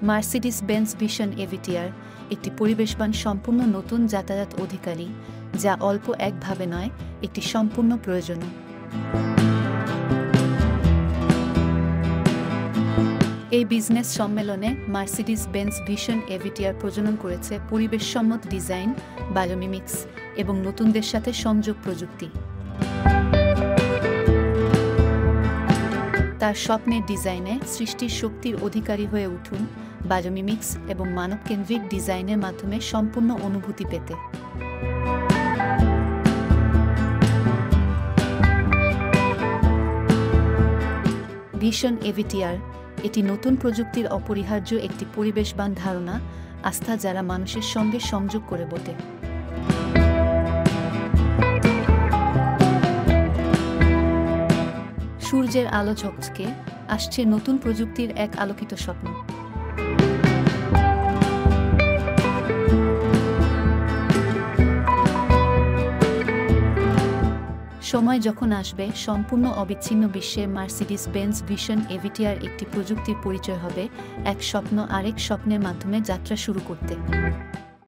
Mercedes Benz vision এভিটিআর একটি পরিবেশবান সম্পূর্ণ নতুন যাতায়াত অধিকারী, যা অল্প একভাবে নয়, একটি সম্পূর্ণ প্রয়োজনীয়। এই বিজনেস সম্মেলনে মার্সিডিস বেঞ্জ ভিশন এভিটিআর প্রজনন করেছে পরিবেশসম্মত ডিজাইন, বায়োমিমিক্স এবং নতুনদের সাথে সংযোগ প্রযুক্তি। তার স্বপ্নের ডিজাইনে সৃষ্টির শক্তির অধিকারী হয়ে উঠুন, বায়োমিমিক্স এবং মানবকেন্দ্রিক ডিজাইনের মাধ্যমে সম্পূর্ণ অনুভূতি পেতে। ভিশন এভিটিআর এটি নতুন প্রযুক্তির অপরিহার্য একটি পরিবেশবান ধারণা, আস্থা যারা মানুষের সঙ্গে সংযোগ করে বটে। সূর্যের আলো ঝকঝকে আসছে নতুন প্রযুক্তির এক আলোকিত স্বপ্ন। সময় যখন আসবে, সম্পূর্ণ অবিচ্ছিন্ন বিশ্বে মার্সিডিস বেঞ্জ ভিশন এভিটিআর একটি প্রযুক্তির পরিচয় হবে, এক স্বপ্ন আরেক স্বপ্নের মাধ্যমে যাত্রা শুরু করতে।